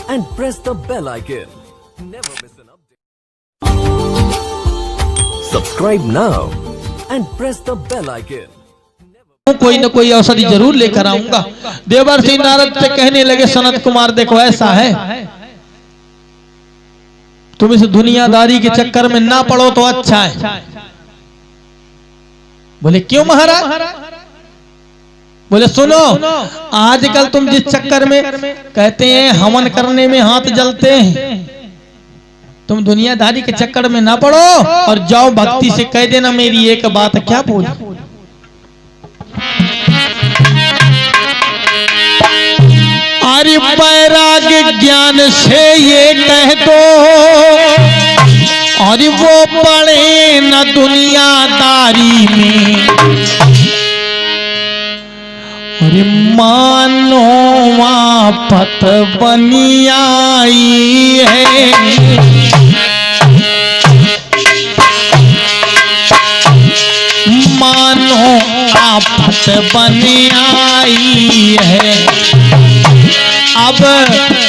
and press the bell icon. Never miss an update. Subscribe now and press the bell icon. कोई न कोई औषधि जरूर लेकर आऊंगा। देवर्षि नारद से कहने लगे सनत कुमार देखो ऐसा है, तुम इस दुनियादारी के चक्कर में ना पड़ो तो अच्छा है। बोले क्यों महाराज? बोले सुनो, आजकल तुम जिस चक्कर में कहते हैं हवन करने में हाथ जलते हैं, तुम दुनियादारी के चक्कर में ना पड़ो और जाओ भक्ति से कह देना मेरी एक बात क्या बोल। अरे वैराग्य ज्ञान से ये कह दो, और वो पड़े न दुनियादारी में। अरे मानो वापत बनी आई है, मानो आफत बनी आई है। अब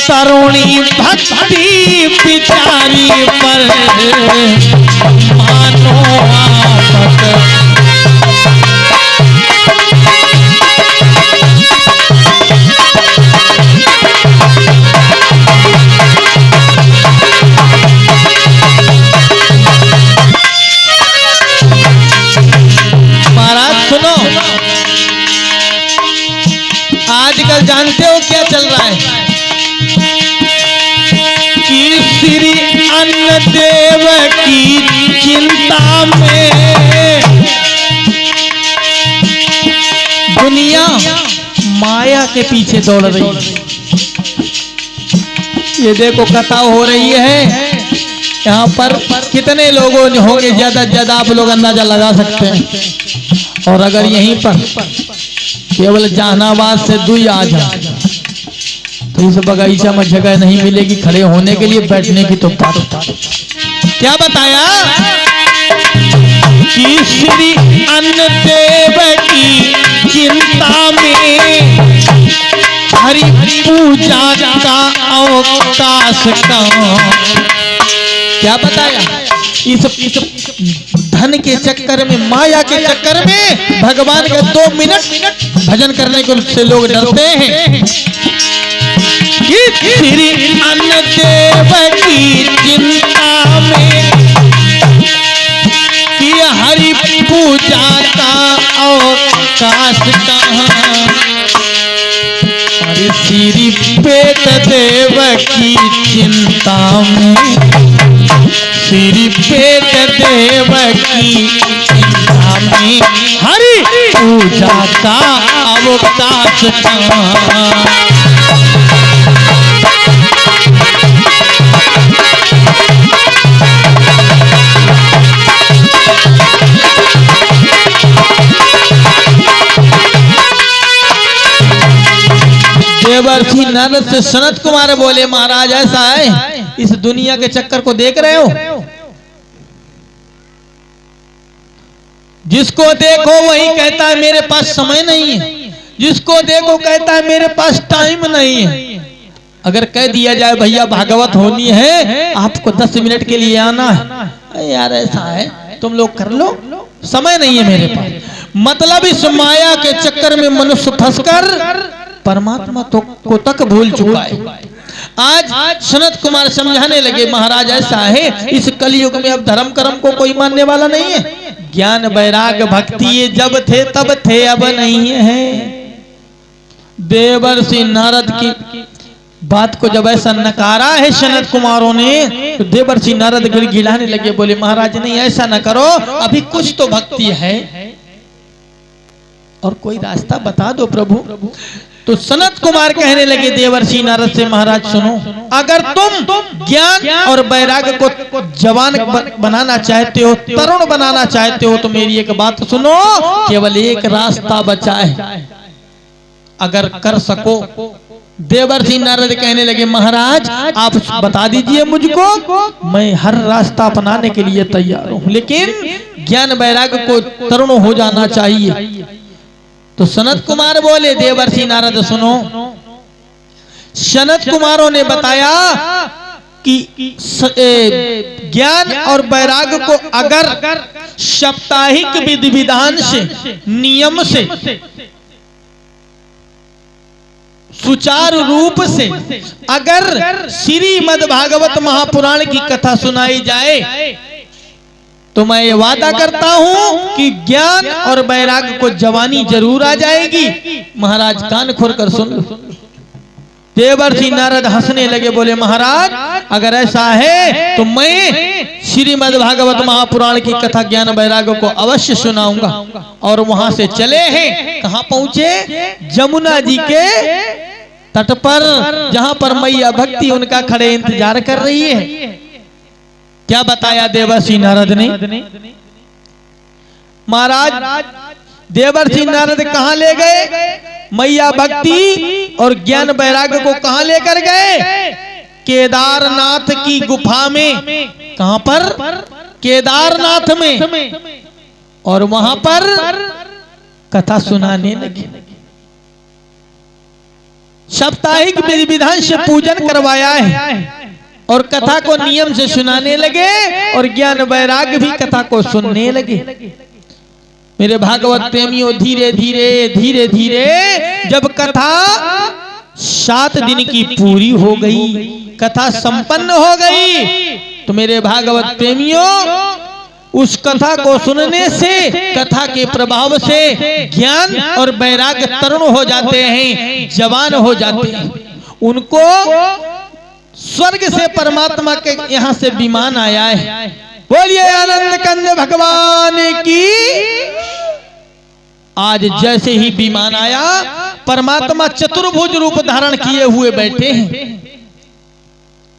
तरुणी भक्ति बिचारी पर मानो आफत। आजकल जानते हो क्या चल रहा है कि श्री अन्न देव की चिंता में दुनिया माया के पीछे दौड़ रही है। ये देखो कथा हो रही है, यहाँ पर कितने लोगों होंगे, ज्यादा से ज्यादा आप लोग अंदाजा लगा सकते हैं। और अगर यहीं पर केवल जहानाबाद से दुई आ जाए तो इस बगीचा में जगह नहीं मिलेगी खड़े होने के लिए, बैठने की तो बात। क्या बताया कि श्री अन्न देव की चिंता में हरि पूजा का अवकाश का। क्या बताया? इस धन के चक्कर में, माया के चक्कर में भगवान का 2 मिनट भजन करने को से लोग डरते हैं। श्री अन्न देव की चिंता में कि हरि पूजा का अवकाश कहाँ। श्री पेट देव की चिंता में, श्री पेट देव की चिंता में हरि पूजा का अवकाश कहाँ। देवर्षि नारद से सनत कुमार बोले महाराज ऐसा है, इस दुनिया के चक्कर को देख रहे हो, जिसको देखो वही कहता है मेरे पास समय नहीं है, जिसको देखो कहता है मेरे पास टाइम नहीं है। अगर कह दिया जाए भैया भागवत होनी है आपको 10 मिनट के लिए आना है, यार ऐसा है तुम लोग कर लो, समय नहीं है मेरे पास। मतलब इस माया के चक्कर में मनुष्य फंसकर परमात्मा को तक भूल चुका है। आज सनत कुमार समझाने लगे महाराज ऐसा है, इस कलयुग में अब धर्म कर्म को कोई मानने वाला नहीं है। ज्ञान वैराग्य भक्ति ये जब थे तब थे, अब नहीं है। देवर्षि नारद की बात को जब ऐसा नकारा है सनत कुमारों ने, तो देवर्षि नारद गिड़गिड़ाने लगे, बोले महाराज नहीं ऐसा न करो, अभी कुछ तो भक्ति है और कोई रास्ता बता दो प्रभु। तो सनत कुमार कहने लगे देवर्षि नारद से महाराज सुनो, अगर तुम ज्ञान और वैराग्य को जवान बनाना चाहते हो, तरुण बनाना चाहते हो, तो मेरी एक बात सुनो, केवल एक रास्ता बचा है, अगर कर सको। देवर्षि नारद कहने लगे महाराज आप बता दीजिए मुझको, मैं हर रास्ता अपनाने के लिए तैयार हूं, लेकिन ज्ञान वैराग्य को तरुण हो जाना चाहिए। तो सनत कुमार बोले देवर्षि नारद सुनो, सनत कुमारों ने बताया कि ज्ञान और वैराग्य को अगर साप्ताहिक विधि विधान से, नियम से, सुचारू रूप से अगर श्रीमद् भागवत महापुराण की कथा सुनाई जाए तो मैं ये वादा करता हूं कि ज्ञान और वैराग्य को जवानी जरूर आ जाएगी। महाराज कान खोल कर सुन लो। देवर्षि नारद हंसने लगे, बोले महाराज अगर ऐसा है तो मैं श्रीमद् भागवत महापुराण की कथा ज्ञान वैराग्य को अवश्य सुनाऊंगा। और वहां से चले हैं, कहां पहुंचे? जमुना जी के तट पर, जहां पर मैया भक्ति उनका खड़े इंतजार कर रही है। क्या बताया देवर्षि नारद ने? महाराज देवर्षि नारद कहां ले गए? मैया भक्ति और ज्ञान वैराग्य को कहां लेकर गए? केदारनाथ की गुफा में। कहां पर? केदारनाथ में। और वहां पर कथा सुनाने लगे। साप्ताहिक विधि विधान से पूजन करवाया है और कथा को नियम से सुनाने लगे और ज्ञान वैराग्य भी कथा को सुनने लगे। मेरे भागवत प्रेमियों, धीरे धीरे धीरे धीरे जब कथा 7 दिन की पूरी हो गई, कथा संपन्न हो गई, तो मेरे भागवत प्रेमियों उस कथा को सुनने से, कथा के प्रभाव से ज्ञान और वैराग्य तरुण हो जाते हैं, जवान हो जाते हैं। उनको स्वर्ग से परमात्मा के यहाँ से विमान आया है। बोलिए आनंद कंद भगवान की। आज जैसे ही विमान आया, परमात्मा चतुर्भुज रूप धारण किए हुए बैठे हैं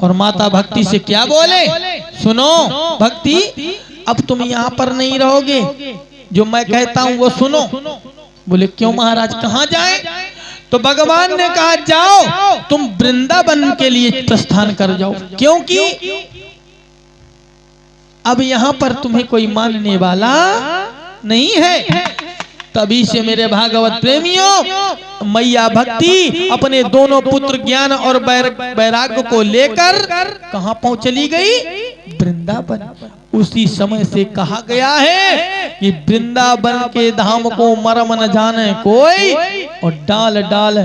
और माता भक्ति से क्या बोले? सुनो भक्ति, अब तुम यहाँ पर नहीं रहोगे, जो मैं कहता हूं वो सुनो। बोले क्यों महाराज, कहां जाए? तो भगवान ने कहा जाओ तुम वृंदावन के लिए प्रस्थान कर जाओ, क्योंकि अब यहां पर तुम्हें कोई मानने वाला नहीं है। तभी से मेरे भागवत प्रेमियों मैया भक्ति अपने दोनों पुत्र ज्ञान और वैराग्य को लेकर कहां पहुंच चली गई? वृंदावन। उसी समय से कहा गया है कि वृंदावन के धाम को मरम न जाने कोई, और डाल डाल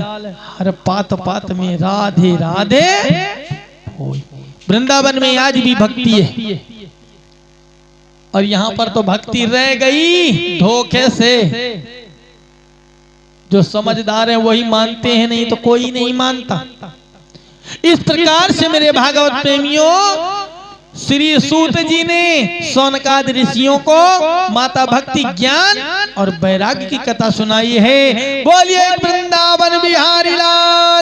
हर पात पात में राधे राधे होय। वृंदावन में आज भी भक्ति है और यहाँ पर तो भक्ति रह गई धोखे से। जो समझदार है वही मानते हैं, नहीं तो कोई नहीं मानता। इस प्रकार से मेरे भागवत प्रेमियों श्री सूत जी ने सौनकाद ऋषियों को माता भक्ति ज्ञान और वैराग्य की कथा सुनाई है। बोलिए वृंदावन बिहारी लाल।